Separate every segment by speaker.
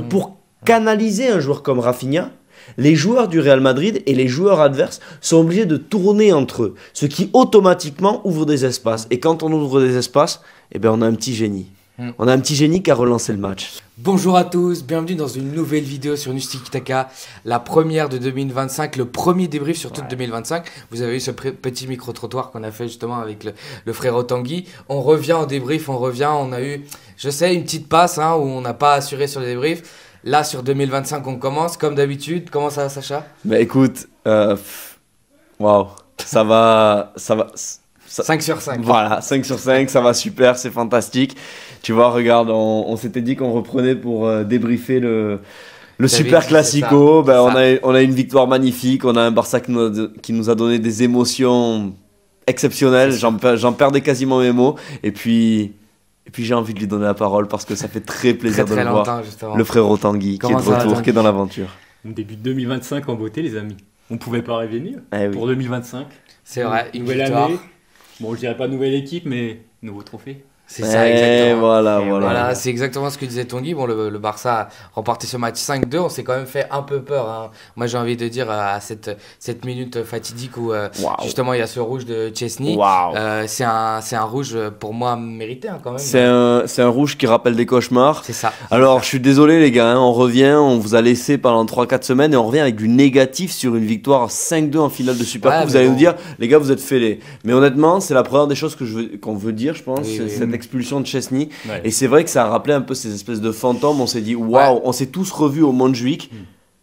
Speaker 1: Pour canaliser un joueur comme Rafinha, les joueurs du Real Madrid et les joueurs adverses sont obligés de tourner entre eux, ce qui automatiquement ouvre des espaces. Et quand on ouvre des espaces, eh ben on a un petit génie. On a un petit génie qui a relancé le match.
Speaker 2: Bonjour à tous, bienvenue dans une nouvelle vidéo sur Nustik Taka, la première de 2025, le premier débrief sur toute 2025. Vous avez eu ce petit micro-trottoir qu'on a fait justement avec le frérot Tanguy. On revient en débrief, on a eu, je sais, une petite passe où on n'a pas assuré sur le débrief. Là, sur 2025, on commence comme d'habitude. Comment ça va, Sacha?
Speaker 1: Bah écoute, waouh, ça va...
Speaker 2: 5 sur 5.
Speaker 1: Voilà, 5 sur 5, ça va super, c'est fantastique. Tu vois, regarde, on s'était dit qu'on reprenait pour débriefer le Super Classico. Ben, on a une victoire magnifique, on a un Barça qui nous a donné des émotions exceptionnelles. J'en perdais quasiment mes mots. Et puis j'ai envie de lui donner la parole parce que ça fait très plaisir de le voir. Justement. Le frérot Tanguy qui est de retour, qui est dans l'aventure.
Speaker 3: Début de 2025 en beauté, les amis. On pouvait pas rêver mieux pour 2025.
Speaker 2: C'est vrai, une
Speaker 3: nouvelle
Speaker 2: victoire.
Speaker 3: Année. Bon, je dirais pas nouvelle équipe, mais nouveau trophée.
Speaker 2: C'est ça, exactement.
Speaker 1: Voilà.
Speaker 2: C'est exactement ce que disait Tanguy. Bon, le Barça a remporté ce match 5-2. On s'est quand même fait un peu peur. Moi, j'ai envie de dire à cette minute fatidique où justement il y a ce rouge de Chesney. C'est un rouge pour moi mérité quand même.
Speaker 1: C'est un rouge qui rappelle des cauchemars.
Speaker 2: C'est ça.
Speaker 1: Alors, je suis désolé les gars, on revient, on vous a laissé pendant 3-4 semaines et on revient avec du négatif sur une victoire 5-2 en finale de Supercoupe. Vous allez nous dire, les gars, vous êtes fêlés. Mais honnêtement, c'est la première des choses qu'on veut dire, je pense. Cette expulsion de Chesney. Et c'est vrai que ça a rappelé un peu ces espèces de fantômes. On s'est dit, waouh, on s'est tous revus au Montjuic.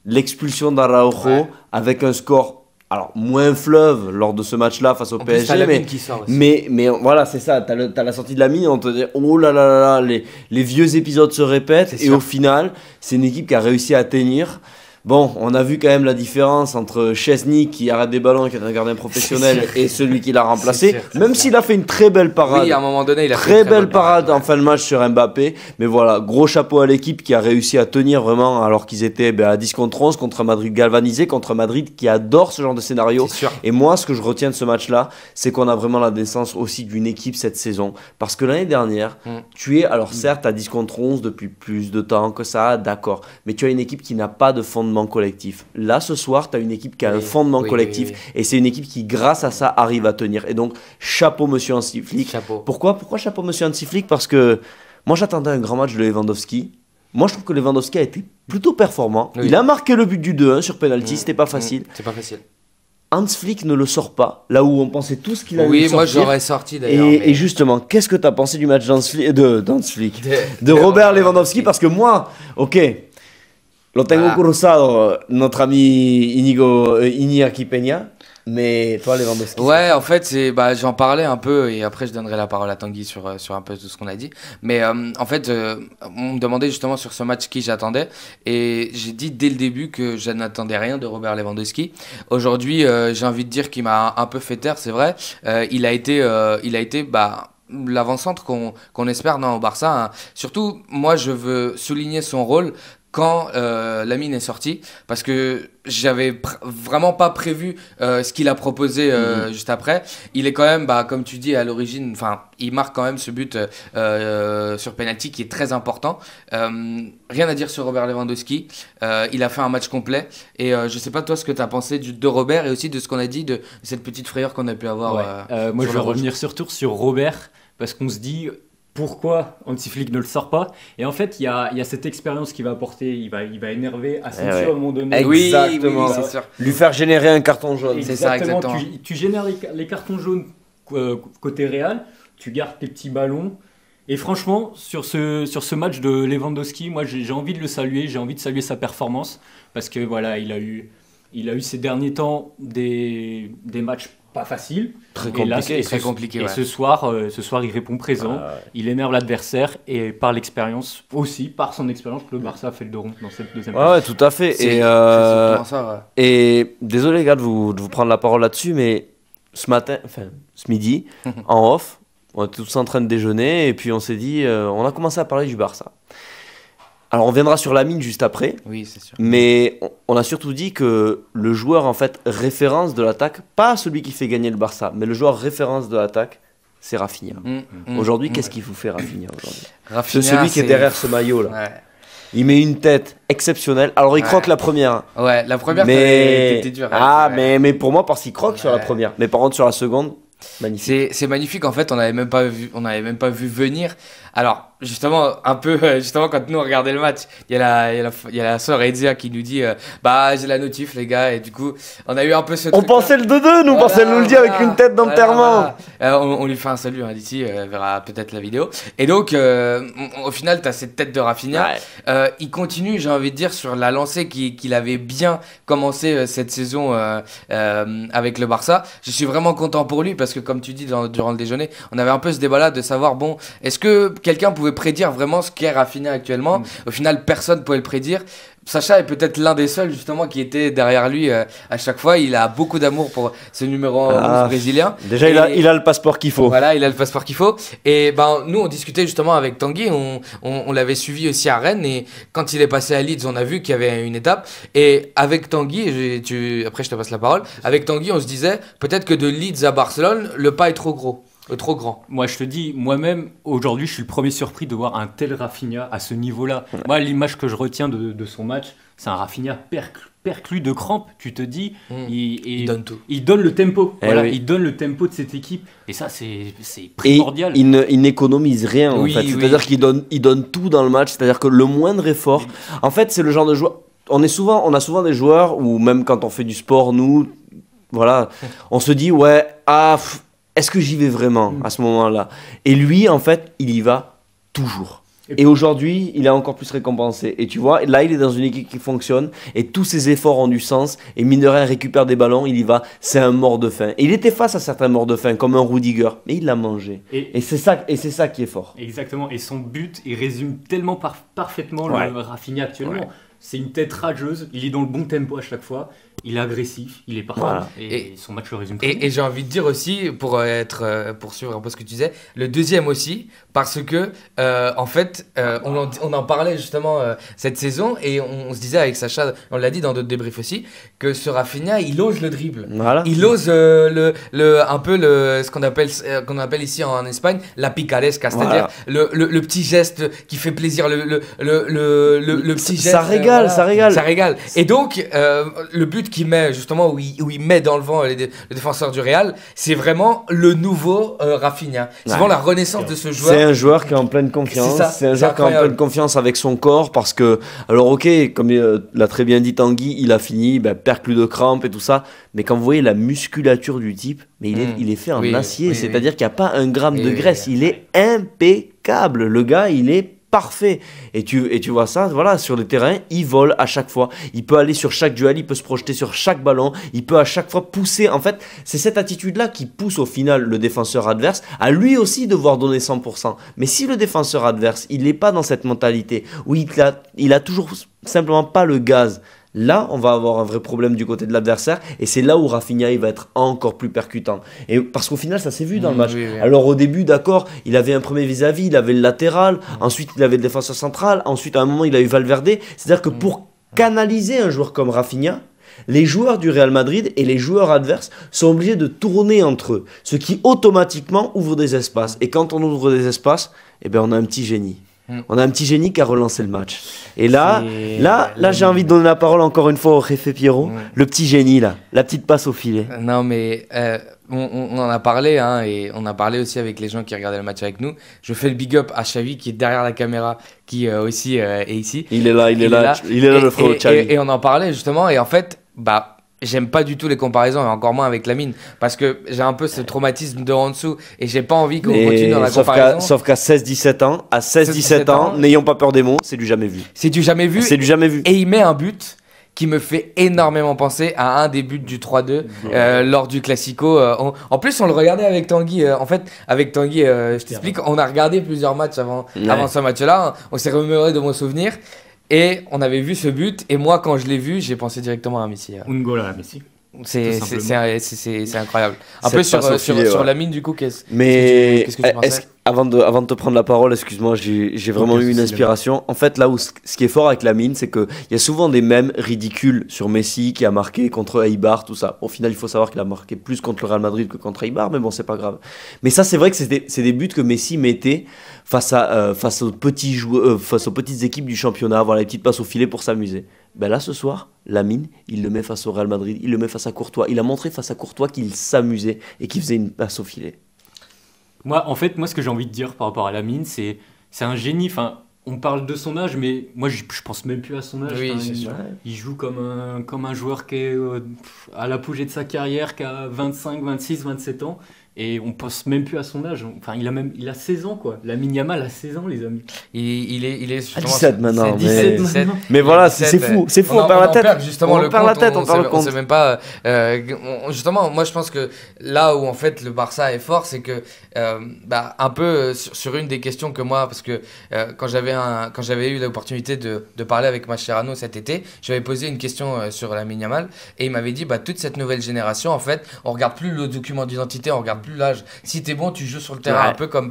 Speaker 1: L'expulsion d'Araujo avec un score, alors moins fleuve lors de ce match-là face au PSG. Mais voilà, c'est ça. T'as la sortie de la mine, on te dit, oh là là là, les vieux épisodes se répètent. Et au final, c'est une équipe qui a réussi à tenir. Bon, on a vu quand même la différence entre Chesney qui arrête des ballons et qui est un gardien professionnel et celui qui l'a remplacé. Même s'il a fait une très belle parade.
Speaker 2: Oui, à un moment donné, il a
Speaker 1: fait une très belle parade en fin de match sur Mbappé. Mais voilà, gros chapeau à l'équipe qui a réussi à tenir vraiment alors qu'ils étaient à 10 contre 11 contre un Madrid galvanisé, contre un Madrid qui adore ce genre de scénario. Et moi, ce que je retiens de ce match-là, c'est qu'on a vraiment la naissance aussi d'une équipe cette saison. Parce que l'année dernière, tu es, alors certes, à 10 contre 11 depuis plus de temps que ça, d'accord. Mais tu as une équipe qui n'a pas de fondement collectif. Là, ce soir, tu as une équipe qui a un fondement collectif et c'est une équipe qui, grâce à ça, arrive à tenir. Et donc, chapeau, monsieur Hansi Flick. Pourquoi chapeau, monsieur Hansi Flick? Parce que moi, j'attendais un grand match de Lewandowski. Moi, je trouve que Lewandowski a été plutôt performant. Il a marqué le but du 2-1 sur penalty, c'était pas facile.
Speaker 2: C'est pas facile.
Speaker 1: Hans Flick ne le sort pas, là où on pensait tous qu'il allait le sortir.
Speaker 2: Oui, moi j'aurais sorti d'ailleurs.
Speaker 1: Et justement, qu'est-ce que tu as pensé du match de Robert Lewandowski? Parce que moi, lo tengo cruzado, notre ami Iñaki Peña, mais toi, Lewandowski.
Speaker 2: Ouais, en fait, j'en parlais un peu et après je donnerai la parole à Tanguy sur un peu tout ce qu'on a dit. Mais en fait, on me demandait justement sur ce match qui j'attendais et j'ai dit dès le début que je n'attendais rien de Robert Lewandowski. Aujourd'hui, j'ai envie de dire qu'il m'a un peu fait taire, c'est vrai. Il a été l'avant-centre qu'on espère au Barça. Surtout, moi, je veux souligner son rôle quand Lamine est sorti, parce que j'avais vraiment pas prévu ce qu'il a proposé juste après. Il est quand même, comme tu dis, à l'origine, il marque quand même ce but sur penalty qui est très important. Rien à dire sur Robert Lewandowski. Il a fait un match complet. Et je sais pas toi ce que tu as pensé de Robert et aussi de ce qu'on a dit de cette petite frayeur qu'on a pu avoir.
Speaker 3: Moi, je vais revenir surtout sur Robert, parce qu'on se dit... Pourquoi Hansi Flick ne le sort pas? Et en fait, il y a cette expérience qu'il va apporter. Il va énerver Asensio à un moment donné.
Speaker 1: Exactement.
Speaker 2: Oui, c'est sûr.
Speaker 1: Lui faire générer un carton jaune.
Speaker 2: C'est ça, exactement.
Speaker 3: Tu génères les cartons jaunes côté Real. Tu gardes tes petits ballons. Et franchement, sur ce match de Lewandowski, moi, j'ai envie de le saluer. J'ai envie de saluer sa performance. Parce que voilà, il a eu ces derniers temps des matchs pas facile,
Speaker 1: très compliqué,
Speaker 3: et ce soir, il répond présent, il énerve l'adversaire et par l'expérience aussi, par son expérience, que le Barça a fait le dos rond dans cette deuxième partie.
Speaker 1: Ouais, tout à fait. Et désolé les gars de vous prendre la parole là-dessus, mais ce midi, en off, on était tous en train de déjeuner et puis on s'est dit, on a commencé à parler du Barça. Alors on viendra sur Lamine juste après,
Speaker 2: oui, c'est sûr.
Speaker 1: Mais on a surtout dit que le joueur en fait référence de l'attaque, pas celui qui fait gagner le Barça, mais le joueur référence de l'attaque, c'est Rafinha. Aujourd'hui, qu'est-ce qu'il vous fait Rafinha aujourd'hui? Celui qui est derrière ce maillot là. Il met une tête exceptionnelle. Alors il croque la première.
Speaker 2: Ouais, la première,
Speaker 1: mais...
Speaker 2: dur.
Speaker 1: Mais pour moi, parce qu'il croque sur la première. Mais par contre, sur la seconde, magnifique.
Speaker 2: C'est magnifique. En fait, on n'avait même pas vu venir. Alors, justement, quand nous on regardait le match, il y a la sœur Edzia qui nous dit bah, j'ai la notif, les gars. Et du coup, on a eu un peu ce truc.
Speaker 1: On pensait le 2-2, nous, parce qu'elle nous le dit avec une tête d'enterrement.
Speaker 2: On lui fait un salut d'ici, elle verra peut-être la vidéo. Et donc, au final, tu as cette tête de Rafinha. Ouais. Il continue, j'ai envie de dire, sur la lancée qu'il avait bien commencé cette saison avec le Barça. Je suis vraiment content pour lui parce que, comme tu dis durant le déjeuner, on avait un peu ce débat-là de savoir, bon, est-ce que quelqu'un pouvait prédire vraiment ce qu'est Rafinha actuellement? Au final, personne ne pouvait le prédire. Sacha est peut-être l'un des seuls justement qui était derrière lui à chaque fois. Il a beaucoup d'amour pour ce numéro 11 brésilien.
Speaker 1: Déjà, il a le passeport qu'il faut.
Speaker 2: Voilà, il a le passeport qu'il faut. Et ben, nous, on discutait justement avec Tanguy. On l'avait suivi aussi à Rennes. Et quand il est passé à Leeds, on a vu qu'il y avait une étape. Et avec Tanguy, après je te passe la parole. Avec Tanguy, on se disait peut-être que de Leeds à Barcelone, le pas est trop gros. Trop grand.
Speaker 3: Moi, je te dis, moi-même, aujourd'hui, je suis le premier surpris de voir un tel Rafinha à ce niveau-là. Ouais. Moi, l'image que je retiens de son match, c'est un Rafinha perclus de crampes. Tu te dis,
Speaker 2: il donne tout.
Speaker 3: Il donne le tempo. Voilà,
Speaker 1: oui.
Speaker 3: Il donne le tempo de cette équipe. Et ça, c'est primordial.
Speaker 1: Et il n'économise rien, en fait. C'est-à-dire qu'il donne tout dans le match. C'est-à-dire que le moindre effort... En fait, c'est le genre de joueur... On a souvent des joueurs, ou même quand on fait du sport, nous, voilà, on se dit, ouais, est-ce que j'y vais vraiment à ce moment-là? Et lui, en fait, il y va toujours. Et aujourd'hui, il est encore plus récompensé. Et tu vois, là, il est dans une équipe qui fonctionne et tous ses efforts ont du sens. Et mine de rien, il récupère des ballons, il y va. C'est un mort de faim. Et il était face à certains morts de faim, comme un Rudiger, mais il l'a mangé. Et c'est ça qui est fort.
Speaker 3: Exactement. Et son but, il résume tellement parfaitement le Rafinha actuellement. Ouais. C'est une tête rageuse. Il est dans le bon tempo à chaque fois. Il est agressif, il est parfait. Voilà. Et son match le résume très bien.
Speaker 2: Et j'ai envie de dire aussi, pour suivre un peu ce que tu disais, le deuxième aussi, parce que, en fait, on en parlait justement cette saison, et on se disait avec Sacha, on l'a dit dans d'autres débriefs aussi, que ce Rafinha, il ose le dribble. Voilà. Il ose un peu ce qu'on appelle ici en Espagne, la picaresca, c'est-à-dire le petit geste qui fait plaisir, le petit geste.
Speaker 1: Ça régale, ça régale.
Speaker 2: Ça régale. Et donc, le but qu'il met justement où il met dans le vent le défenseur du Real, c'est vraiment le nouveau Rafinha. C'est vraiment la renaissance de ce joueur.
Speaker 1: C'est un joueur qui est en pleine confiance. C'est un joueur qui est en pleine confiance avec son corps parce que, alors ok, comme l'a très bien dit Tanguy, il a fini, perd plus de crampes et tout ça. Mais quand vous voyez la musculature du type, mais il est fait en acier. C'est-à-dire qu'il n'y a pas un gramme de graisse. Il est impeccable. Le gars, il est parfait. Et tu vois ça, voilà, sur le terrain, il vole à chaque fois. Il peut aller sur chaque duel, il peut se projeter sur chaque ballon, il peut à chaque fois pousser. En fait, c'est cette attitude-là qui pousse au final le défenseur adverse à lui aussi devoir donner 100%. Mais si le défenseur adverse, il n'est pas dans cette mentalité où il a toujours simplement pas le gaz, là, on va avoir un vrai problème du côté de l'adversaire et c'est là où Rafinha il va être encore plus percutant. Et parce qu'au final, ça s'est vu dans le match. Oui. Alors au début, d'accord, il avait un premier vis-à-vis, il avait le latéral, ensuite il avait le défenseur central, ensuite à un moment il a eu Valverde. C'est-à-dire que pour canaliser un joueur comme Rafinha, les joueurs du Real Madrid et les joueurs adverses sont obligés de tourner entre eux, ce qui automatiquement ouvre des espaces. Et quand on ouvre des espaces, on a un petit génie. On a un petit génie qui a relancé le match. Et là j'ai envie de donner la parole encore une fois au Réfé Pierrot. Le petit génie, là. La petite passe au filet.
Speaker 2: Non, mais on en a parlé, et on a parlé aussi avec les gens qui regardaient le match avec nous. Je fais le big up à Xavi qui est derrière la caméra, qui aussi est ici.
Speaker 1: Il est là, le frère Xavi.
Speaker 2: Et on en parlait justement, et en fait, j'aime pas du tout les comparaisons, et encore moins avec Lamine, parce que j'ai un peu ce traumatisme de en dessous, et j'ai pas envie qu'on continue dans la comparaison.
Speaker 1: Sauf qu'à 16-17 ans, n'ayons pas peur des mots, c'est du jamais vu.
Speaker 2: C'est du jamais vu.
Speaker 1: C'est du jamais vu.
Speaker 2: Et il met un but qui me fait énormément penser à un des buts du 3-2 lors du Classico. En plus, on le regardait avec Tanguy. En fait, avec Tanguy, je t'explique, on a regardé plusieurs matchs avant ce match-là. On s'est remémoré de mon souvenir. Et on avait vu ce but, et moi, quand je l'ai vu, j'ai pensé directement à Messi.
Speaker 3: Un goal à Messi.
Speaker 2: C'est incroyable. Un peu sur Lamine, du coup, qu'est-ce que tu pensais?
Speaker 1: Avant de te prendre la parole, excuse-moi, j'ai vraiment eu une inspiration. En fait, là où ce qui est fort avec Lamine, c'est qu'il y a souvent des mèmes ridicules sur Messi qui a marqué contre Eibar, tout ça. Au final, il faut savoir qu'il a marqué plus contre le Real Madrid que contre Eibar, mais bon, c'est pas grave. Mais ça, c'est vrai que c'est des buts que Messi mettait face aux face aux petites équipes du championnat, voilà, les petites passes au filet pour s'amuser. Ben là, ce soir, Lamine, il le met face au Real Madrid, il le met face à Courtois. Il a montré face à Courtois qu'il s'amusait et qu'il faisait une passe au filet.
Speaker 3: Moi, en fait, ce que j'ai envie de dire par rapport à Lamine, c'est un génie. Enfin, on parle de son âge, mais moi, je pense même plus à son âge.
Speaker 2: Oui,
Speaker 3: Enfin,
Speaker 2: c'est sûr.
Speaker 3: il joue comme un joueur qui est à l'apogée de sa carrière, qui a 25, 26, 27 ans. Et on pense même plus à son âge. Enfin, il a 16 ans, quoi. Lamine Yamal a 16 ans, les amis.
Speaker 2: Il est
Speaker 1: À 17 maintenant.
Speaker 3: 17
Speaker 1: mais...
Speaker 3: maintenant.
Speaker 1: mais voilà, c'est fou. C'est fou, on perd la tête.
Speaker 2: Justement,
Speaker 1: on perd la tête, on perd le compte.
Speaker 2: sait même pas. Justement, moi, je pense que là où en fait le Barça est fort, c'est que un peu sur une des questions que moi, parce que quand j'avais eu l'opportunité de parler avec Mascherano cet été, j'avais posé une question sur Lamine Yamal et il m'avait dit toute cette nouvelle génération, en fait, on regarde plus le document d'identité, on regarde plus l'âge. Si t'es bon, tu joues sur le terrain, un peu comme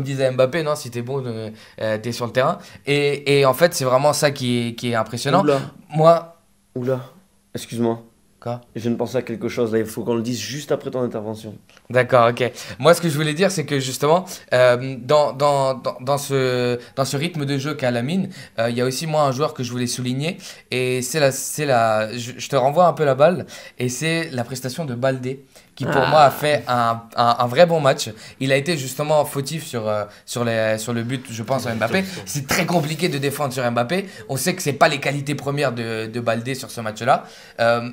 Speaker 2: disait Mbappé, non, si t'es bon, t'es sur le terrain. Et en fait, c'est vraiment ça qui est impressionnant.
Speaker 1: Oula, excuse-moi.
Speaker 2: Quoi ?
Speaker 1: Je viens de penser à quelque chose, là, il faut qu'on le dise juste après ton intervention.
Speaker 2: D'accord, ok. Moi, ce que je voulais dire, c'est que justement, dans ce rythme de jeu qu'a Lamine, il y a aussi moi un joueur que je voulais souligner, et je te renvoie un peu la balle, et c'est la prestation de Baldé, qui pour moi a fait un vrai bon match. Il a été justement fautif sur le but, je pense, à Mbappé. C'est très compliqué de défendre sur Mbappé. On sait que c'est pas les qualités premières de Baldé sur ce match-là,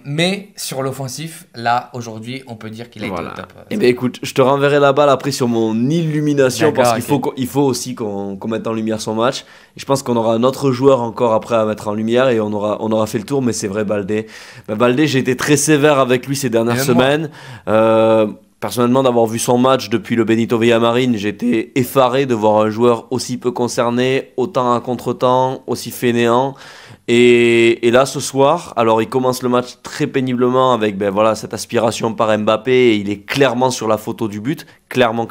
Speaker 2: mais sur l'offensif, là, aujourd'hui, on peut dire qu'il a été au top.
Speaker 1: Eh bien, écoute, je te renverrai la balle après sur mon illumination, parce qu'il faut aussi qu'on mette en lumière son match. Et je pense qu'on aura un autre joueur encore après à mettre en lumière et on aura fait le tour, mais c'est vrai, Baldé. Baldé, j'ai été très sévère avec lui ces dernières semaines. Personnellement, d'avoir vu son match depuis le Benito Villamarín, j'étais effaré de voir un joueur aussi peu concerné, autant à contre-temps, aussi fainéant. Et là, ce soir, alors il commence le match très péniblement avec cette aspiration par Mbappé, et il est clairement sur la photo du but, clairement.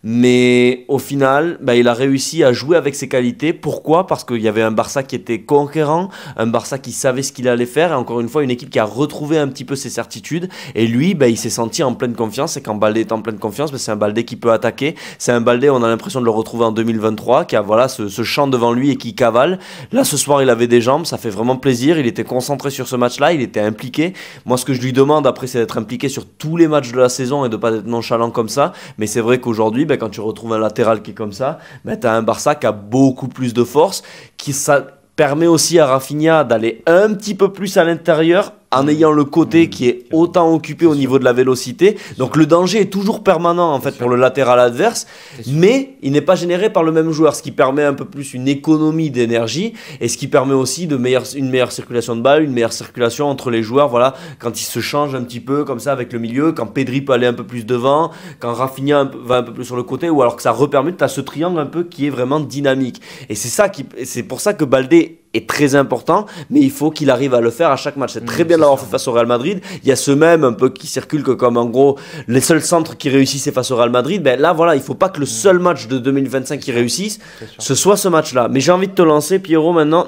Speaker 1: Mais au final, il a réussi à jouer avec ses qualités. Pourquoi ? Parce qu'il y avait un Barça qui était conquérant, un Barça qui savait ce qu'il allait faire, et encore une fois, une équipe qui a retrouvé un petit peu ses certitudes. Et lui, il s'est senti en pleine confiance, et quand Baldé est en pleine confiance, c'est un Baldé qui peut attaquer. C'est un Baldé, on a l'impression de le retrouver en 2023, qui a ce champ devant lui et qui cavale. Là, ce soir, il avait des jambes, ça fait vraiment plaisir. Il était concentré sur ce match-là, il était impliqué. Moi, ce que je lui demande après, c'est d'être impliqué sur tous les matchs de la saison et de ne pas être nonchalant comme ça. Mais c'est vrai qu'aujourd'hui, quand tu retrouves un latéral qui est comme ça, tu as un Barça qui a beaucoup plus de force, ça permet aussi à Rafinha d'aller un petit peu plus à l'intérieur en ayant le côté qui est autant occupé au niveau de la vélocité. Donc le danger est toujours permanent en fait pour le latéral adverse, mais il n'est pas généré par le même joueur, ce qui permet un peu plus une économie d'énergie et ce qui permet aussi une meilleure circulation de balle, une meilleure circulation entre les joueurs, quand ils se changent un petit peu comme ça avec le milieu, quand Pedri peut aller un peu plus devant, quand Rafinha va un peu plus sur le côté, ou alors que ça repermute, tu as ce triangle un peu qui est vraiment dynamique. Et c'est pour ça que Baldé est très important, mais il faut qu'il arrive à le faire à chaque match. C'est très bien d'avoir fait face au Real Madrid. Il y a ceux même un peu qui circulent que comme en gros les seuls centres qui réussissaient face au Real Madrid. Là il faut pas que le seul match de 2025 qui réussisse ce soit ce match-là. Mais j'ai envie de te lancer, Pierrot, maintenant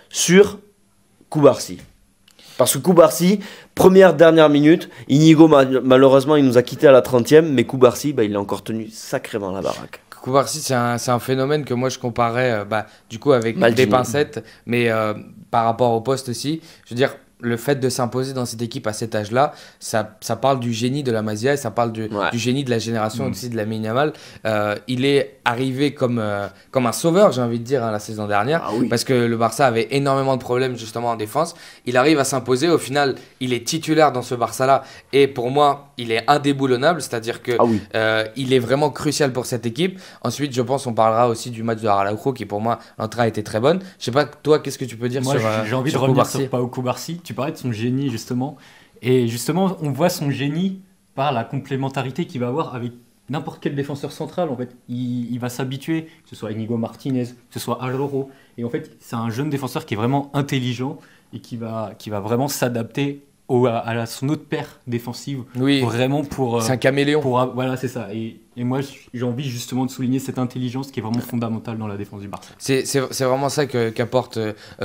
Speaker 1: sur Cubarsí. Parce que Cubarsí, dernière minute, Inigo malheureusement il nous a quitté à la 30e, mais Cubarsí il a encore tenu sacrément la baraque.
Speaker 2: Cubarsí, c'est un phénomène que moi je comparais du coup avec des pincettes, mais par rapport au poste aussi. Je veux dire, le fait de s'imposer dans cette équipe à cet âge-là, ça parle du génie de la Masia et ça parle du génie de la génération aussi de Lamine Yamal. Il est arrivé comme un sauveur, j'ai envie de dire, la saison dernière, parce que le Barça avait énormément de problèmes justement en défense. Il arrive à s'imposer, au final, il est titulaire dans ce Barça-là et pour moi, il est indéboulonnable, c'est-à-dire que il est vraiment crucial pour cette équipe. Ensuite, je pense, on parlera aussi du match de Araujo qui pour moi, l'entrée a été très bonne. Je sais pas, toi, qu'est-ce que tu peux dire sur Cubarsí ?
Speaker 3: J'ai envie de revenir sur Pau Cubarsí. Tu parlais de son génie justement, et justement on voit son génie par la complémentarité qu'il va avoir avec n'importe quel défenseur central. En fait, il va s'habituer, que ce soit Inigo Martinez, que ce soit Araujo, et en fait c'est un jeune défenseur qui est vraiment intelligent et qui va vraiment s'adapter à son autre paire défensive.
Speaker 2: Oui,
Speaker 3: vraiment pour
Speaker 2: c'est un caméléon.
Speaker 3: Voilà, c'est ça. Et Et moi, j'ai envie justement de souligner cette intelligence qui est vraiment fondamentale dans la défense du Barça.
Speaker 2: C'est vraiment ça qu'apporte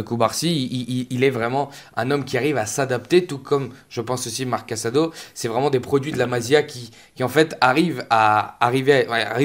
Speaker 2: Cubarsí. Il est vraiment un homme qui arrive à s'adapter, tout comme je pense aussi Marc Casado. C'est vraiment des produits de la Masia qui en fait arrivent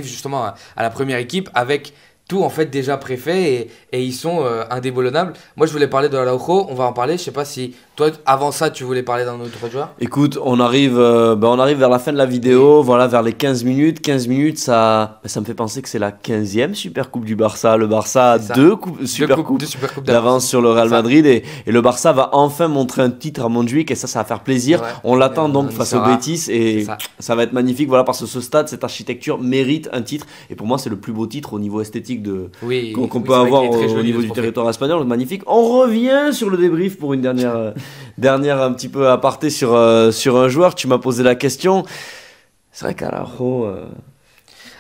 Speaker 2: justement à la première équipe avec tout en fait déjà préfet et ils sont indéboulonnables. Moi je voulais parler de Araujo, on va en parler. Je sais pas si toi avant ça tu voulais parler d'un autre joueur.
Speaker 1: Écoute, on arrive vers la fin de la vidéo, voilà, vers les 15 minutes. 15 minutes, ça me fait penser que c'est la 15e Super Coupe du Barça. Le Barça a deux Super Coupes d'avance sur le Real Madrid et le Barça va enfin montrer un titre à Montjuic et ça va faire plaisir. Ouais. On l'attend donc face au Betis et ça va être magnifique. Voilà, parce que ce stade, cette architecture mérite un titre et pour moi c'est le plus beau titre au niveau esthétique qu'on peut avoir au niveau du territoire espagnol, magnifique. On revient sur le débrief pour une dernière un petit peu aparté sur un joueur. Tu m'as posé la question. C'est vrai qu'Araujo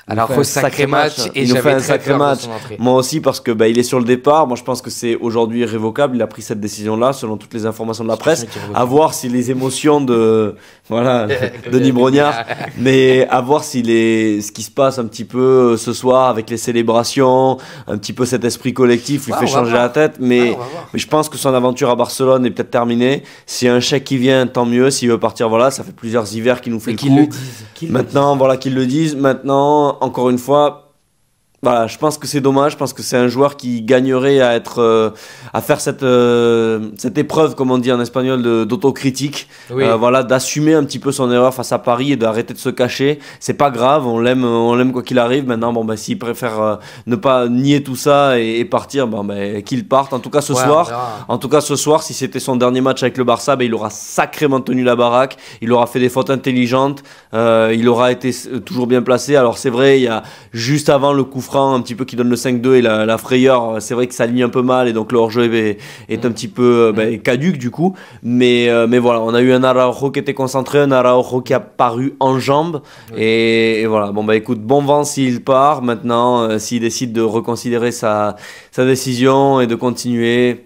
Speaker 2: Alors, sacré match et
Speaker 1: il nous fait un sacré match. Moi aussi parce que il est sur le départ. Moi je pense que c'est aujourd'hui irrévocable. Il a pris cette décision là selon toutes les informations de la presse. À voir si les émotions de Denis Brognard, mais à voir si ce qui se passe un petit peu ce soir avec les célébrations, un petit peu cet esprit collectif lui fait changer la tête. Mais je pense que son aventure à Barcelone est peut-être terminée. S'il y a un chèque qui vient, tant mieux. S'il veut partir, voilà, ça fait plusieurs hivers qu'il nous fait le coup. Maintenant, voilà, qu'ils le disent. Maintenant, encore une fois, voilà, je pense que c'est dommage parce que c'est un joueur qui gagnerait à faire cette épreuve, comme on dit en espagnol, d'autocritique, voilà, d'assumer un petit peu son erreur face à Paris et d'arrêter de se cacher. C'est pas grave, on l'aime quoi qu'il arrive. Maintenant, s'il préfère ne pas nier tout ça et partir, qu'il parte. En tout cas, ce soir, si c'était son dernier match avec le Barça, il aura sacrément tenu la baraque. Il aura fait des fautes intelligentes. Il aura été toujours bien placé. Alors c'est vrai, il y a juste avant le coup franc un petit peu qui donne le 5-2 et la frayeur, c'est vrai que ça aligne un peu mal et donc le hors-jeu est un petit peu caduque du coup, mais voilà, on a eu un Araujo qui était concentré, un Araujo qui a paru en jambes et voilà, écoute, bon vent s'il part. Maintenant s'il décide de reconsidérer sa décision et de continuer,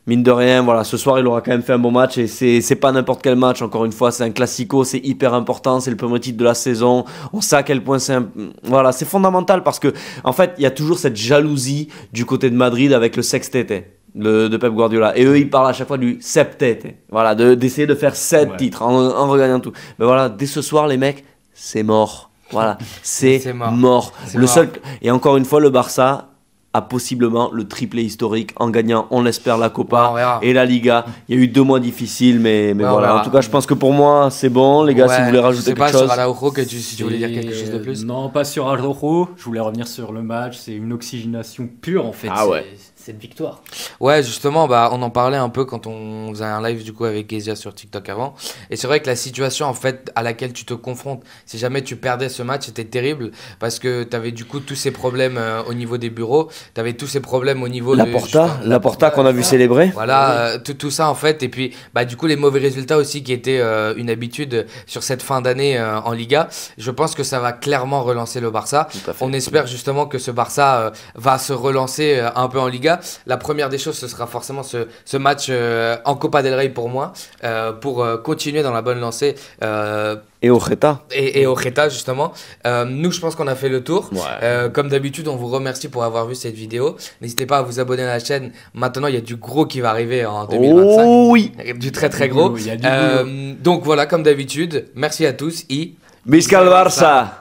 Speaker 1: mine de rien, voilà, ce soir il aura quand même fait un bon match et c'est pas n'importe quel match, encore une fois, c'est un classico, c'est hyper important, c'est le premier titre de la saison, on sait à quel point c'est fondamental parce que en fait il y a toujours cette jalousie du côté de Madrid avec le sextete de Pep Guardiola et eux ils parlent à chaque fois du septete, voilà, d'essayer de faire 7 titres en regagnant tout, mais voilà, dès ce soir les mecs, c'est mort, voilà, c'est mort. Seul, et encore une fois le Barça a possiblement le triplé historique en gagnant, on l'espère, la Copa et la Liga. Il y a eu 2 mois difficiles, mais voilà. En tout cas, je pense que pour moi, c'est bon. Les gars, si vous voulez rajouter quelque chose.
Speaker 2: Sur Araujo, si tu voulais dire quelque chose de plus.
Speaker 3: Non, pas sur Araujo. Je voulais revenir sur le match. C'est une oxygénation pure, en fait. Cette victoire.
Speaker 2: Ouais, justement, on en parlait un peu quand on faisait un live du coup avec Gezia sur TikTok avant. Et c'est vrai que la situation en fait à laquelle tu te confrontes, si jamais tu perdais ce match, c'était terrible parce que tu avais du coup tous ces problèmes au niveau des bureaux, tu avais tous ces problèmes au niveau
Speaker 1: la Porta qu'on a vu célébrer.
Speaker 2: Voilà, tout ça en fait. Et puis du coup les mauvais résultats aussi qui étaient une habitude sur cette fin d'année en Liga. Je pense que ça va clairement relancer le Barça. On espère justement que ce Barça va se relancer un peu en Liga. La première des choses, ce sera forcément ce match en Copa del Rey pour moi, pour continuer dans la bonne lancée.
Speaker 1: Et au Geta.
Speaker 2: Et au Geta, justement. Nous, je pense qu'on a fait le tour. Comme d'habitude, on vous remercie pour avoir vu cette vidéo. N'hésitez pas à vous abonner à la chaîne. Maintenant, il y a du gros qui va arriver en 2025.
Speaker 1: Oh oui.
Speaker 2: Du très très gros. Donc voilà, comme d'habitude, merci à tous et...
Speaker 1: Visca el Barça.